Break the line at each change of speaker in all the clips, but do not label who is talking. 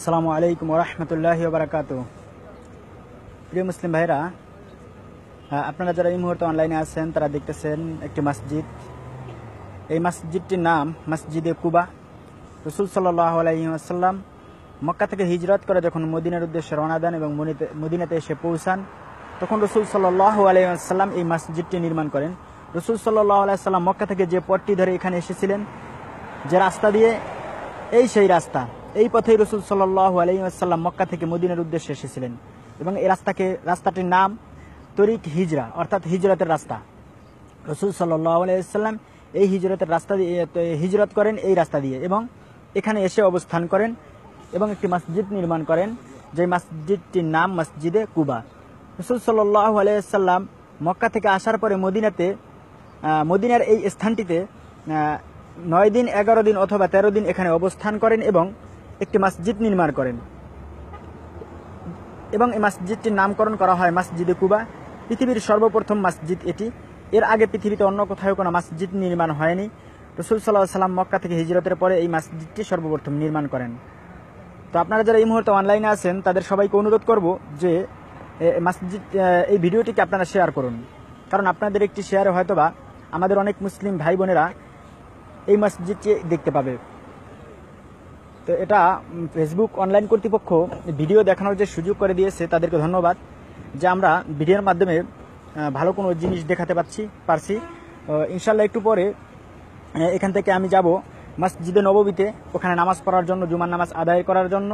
আসসালামু আলাইকুম ওয়া রাহমাতুল্লাহি ওয়া বারাকাতুহু। প্রিয় মুসলিম ভাইরা, আপনারা যারা এই মুহূর্তে অনলাইনে আছেন তারা দেখতেছেন একটি মসজিদ। এই মসজিদটির নাম মসজিদে কুবা। রাসূল সাল্লাল্লাহু আলাইহি ওয়াসাল্লাম মক্কা থেকে হিজরত করে যখন মদিনার উদ্দেশ্যে রওনা দেন এবং মদিনাতে এসে পৌঁছান, তখন রাসূল সাল্লাল্লাহু আলাইহি ওয়াসাল্লাম এই মসজিদটি নির্মাণ করেন। রাসূল সাল্লাল্লাহু আলাইহি ওয়াসাল্লাম মক্কা থেকে যে পথটি ধরে এখানে এসেছিলেন, যে রাস্তা দিয়ে, এই সেই রাস্তা। এই পথেই রাসূল সাল্লাল্লাহু আলাইহি ওয়াসাল্লাম মক্কা থেকে মদিনার উদ্দেশ্যে এসেছিলেন এবং এই রাস্তাটির নাম তরিক হিজরা, অর্থাৎ হিজরতের রাস্তা। রাসূল সাল্লাল্লাহু আলাইহি ওয়াসাল্লাম এই হিজরতের রাস্তা দিয়ে হিজরত করেন এই রাস্তা দিয়ে এবং এখানে এসে অবস্থান করেন এবং একটি মসজিদ নির্মাণ করেন, যে মসজিদটির নাম মসজিদে কুবা। রাসূল সাল্লাল্লাহু আলাইহি ওয়াসাল্লাম মক্কা থেকে আসার পরে মদিনার এই স্থানটিতে 9 দিন, 11 দিন অথবা 13 দিন এখানে অবস্থান করেন এবং একটি মসজিদ নির্মাণ করেন এবং এই মসজিদটির নামকরণ করা হয় মসজিদে কুবা। পৃথিবীর সর্বপ্রথম মসজিদ এটি। এর আগে পৃথিবীতে অন্য কোথাও কোনো মসজিদ নির্মাণ হয়নি। রাসূল সাল্লাল্লাহু আলাইহি ওয়াসাল্লাম মক্কা থেকে হিজরতের পরে এই মসজিদটি সর্বপ্রথম নির্মাণ করেন। তো আপনারা যারা এই মুহূর্তে অনলাইনে আছেন তাদের সবাইকে অনুরোধ করব যে এই ভিডিওটিকে আপনারা শেয়ার করুন, কারণ আপনাদের একটি শেয়ারে হয়তোবা আমাদের অনেক মুসলিম ভাই বোনেরা এই মসজিদটি দেখতে পাবে। তো এটা ফেসবুক অনলাইন কর্তৃপক্ষ ভিডিও দেখানোর যে সুযোগ করে দিয়েছে তাদেরকে ধন্যবাদ, যে আমরা ভিডিওর মাধ্যমে ভালো কোনো জিনিস দেখাতে পারছি। ইনশাল্লাহ একটু পরে এখান থেকে আমি যাব মসজিদে নববীতে, ওখানে নামাজ পড়ার জন্য, জুমার নামাজ আদায় করার জন্য।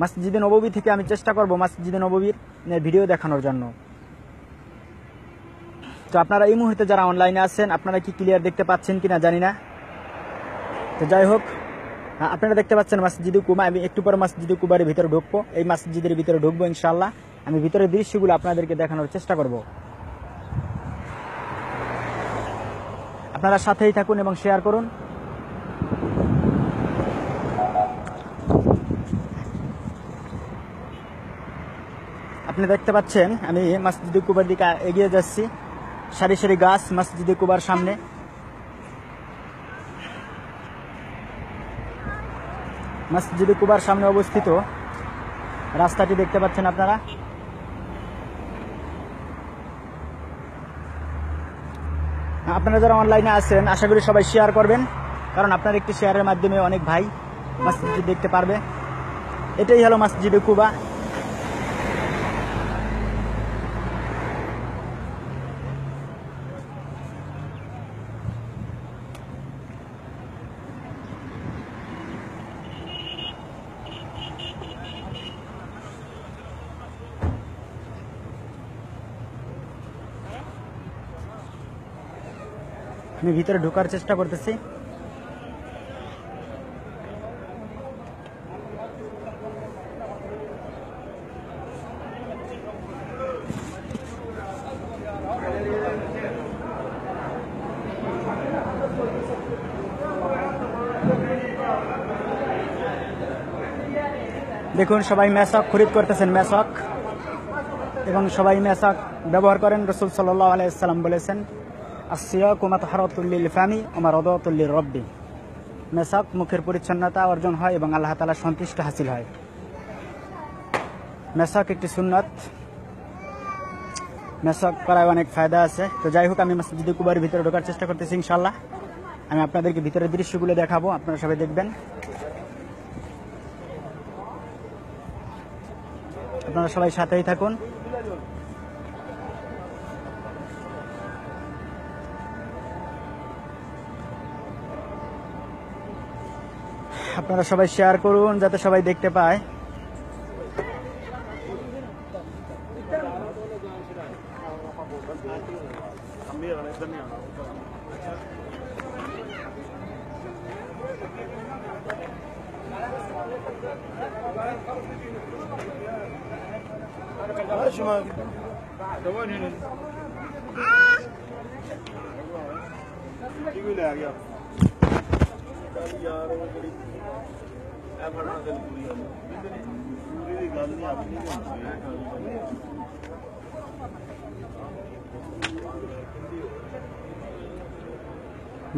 মসজিদে নববী থেকে আমি চেষ্টা করব মসজিদে নববীর ভিডিও দেখানোর জন্য। তো আপনারা এই মুহূর্তে যারা অনলাইনে আছেন, আপনারা কি ক্লিয়ার দেখতে পাচ্ছেন কিনা জানি না। তো যাই হোক, আপনারা দেখতে পাচ্ছেন মসজিদে কুবা। আমি একটু পরে মসজিদে কুবার ভিতরে ঢুকবো, এই মসজিদের ভিতরে ঢুকবো ইনশাআল্লাহ। আমি ভিতরের দৃশ্যগুলো আপনাদেরকে দেখানোর চেষ্টা করব। আপনারা সাথেই থাকুন এবং শেয়ার করুন। আপনি দেখতে পাচ্ছেন আমি মসজিদে কুবার দিকে এগিয়ে যাচ্ছি। সারি সারি গাছ মসজিদে কুবার সামনে। মসজিদে কুবার সামনে অবস্থিত রাস্তাটি দেখতে পাচ্ছেন আপনারা। আপনারা যারা অনলাইনে আছেন আশা করি সবাই শেয়ার করবেন, কারণ আপনার একটি শেয়ারের মাধ্যমে অনেক ভাই মসজিদ দেখতে পারবে। এটাই হলো মসজিদে কুবা। আমি ভিতরে ঢোকার চেষ্টা করতেছি। দেখুন সবাই মেসক খরিদ করতেছেন, মেসক, এবং সবাই মেসক ব্যবহার করেন। রাসূল সাল্লাল্লাহু আলাইহি ওয়াসাল্লাম বলেছেন, আসিয়াকু মাতহারাতুল লিল ফামি ওয়া মারাদাতুল লির রাব্বি। মেসক মুখের পরিচ্ছন্নতা অর্জন হয় এবং আল্লাহ তাআলার সন্তুষ্টি হাসিল হয়। মেসক একটি সুন্নাত, মেসক করায় অনেক ফায়দা আছে। তো যাই হোক, আমি মসজিদে কুবার ভিতরে ঢোকার চেষ্টা করতেছি ইনশাআল্লাহ। আমি আপনাদেরকে ভিতরের দৃশ্যগুলো দেখাবো, আপনারা সবাই দেখবেন। আপনারা সবাই সাথেই থাকুন। আপনারা সবাই শেয়ার করুন যাতে সবাই দেখতে পায়।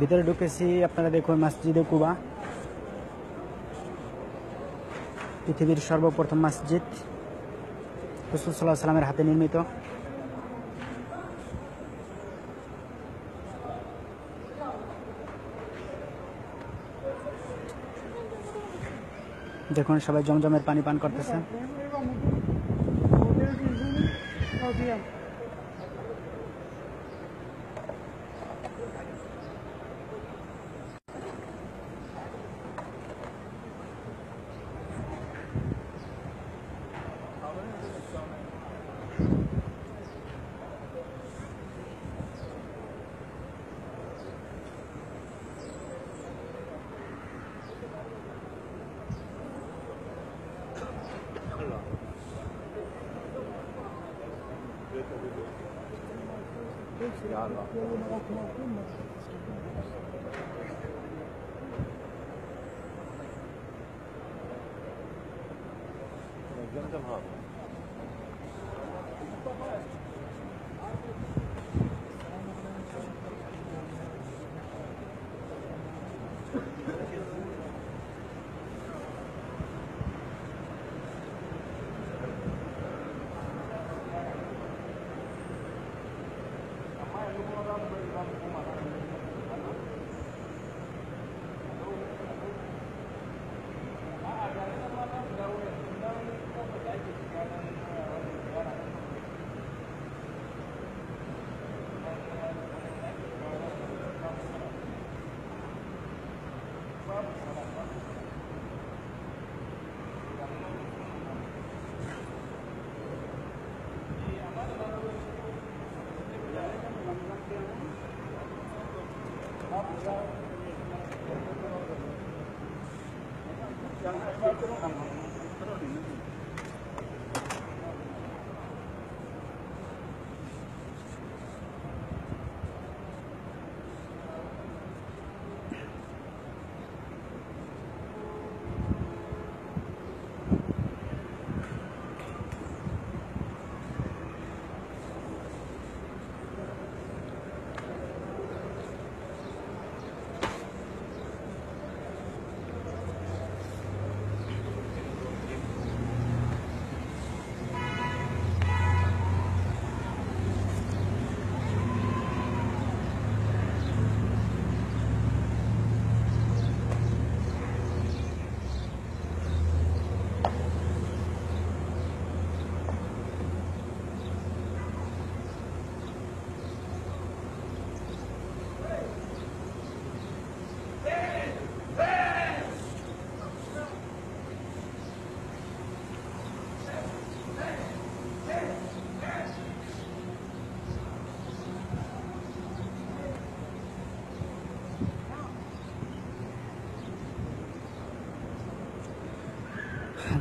ভিতরে ঢুকেছি, আপনারা দেখুন মসজিদে কুবা। পৃথিবীর সর্বপ্রথম মসজিদ রাসূল সাল্লাল্লাহু আলাইহি সাল্লামের হাতে নির্মিত। দেখুন সবাই জমজমের পানি পান করতেছে।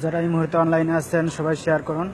যারা এই মুহূর্তে অনলাইনে আছেন সবাই শেয়ার করুন।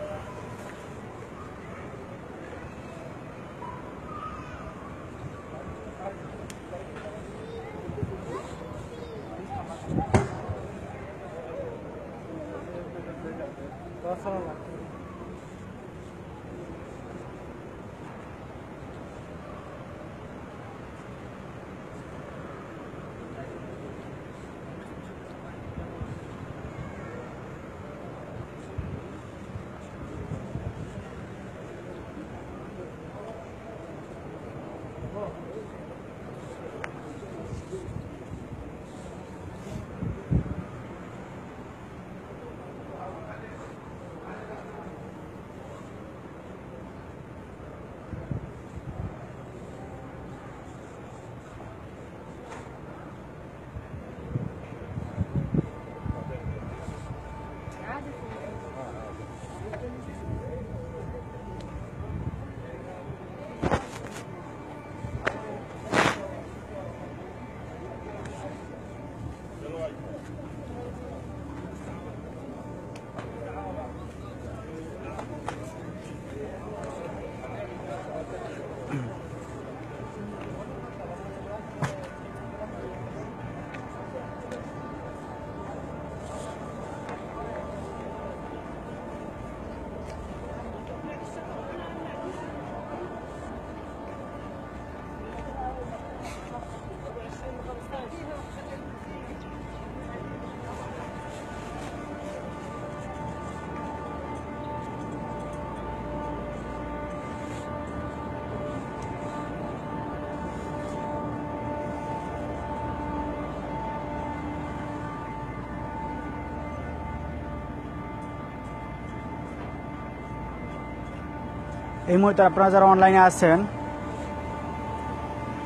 এই মুহূর্তে আপনারা যারা অনলাইনে আছেন,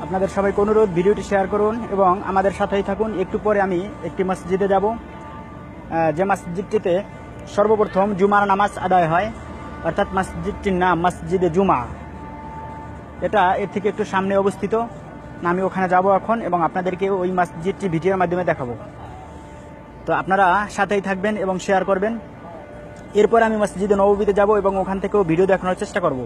আপনাদের সবাইকে অনুরোধ ভিডিওটি শেয়ার করুন এবং আমাদের সাথেই থাকুন। একটু পরে আমি একটি মসজিদে যাব, যে মসজিদটিতে সর্বপ্রথম জুমার নামাজ আদায় হয়, অর্থাৎ মসজিদটির নাম মসজিদে জুমা। এটা এর থেকে একটু সামনে অবস্থিত। আমি ওখানে যাব এখন এবং আপনাদেরকে ওই মসজিদটি ভিডিওর মাধ্যমে দেখাবো। তো আপনারা সাথেই থাকবেন এবং শেয়ার করবেন। এরপর আমি মসজিদে নববীতে যাব এবং ওখান থেকেও ভিডিও দেখানোর চেষ্টা করব।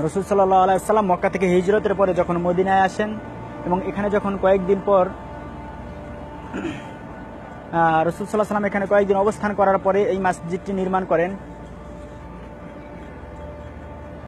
রাসূল সাল্লাল্লাহু আলাইহি ওয়াসাল্লাম মক্কা থেকে হিজরতের পরে যখন মদিনায় আসেন এবং এখানে যখন কয়েকদিন পর রাসূল সাল্লাল্লাহু আলাইহি ওয়াসাল্লাম এখানে কয়েকদিন অবস্থান করার পরে এই মসজিদটি নির্মাণ করেন।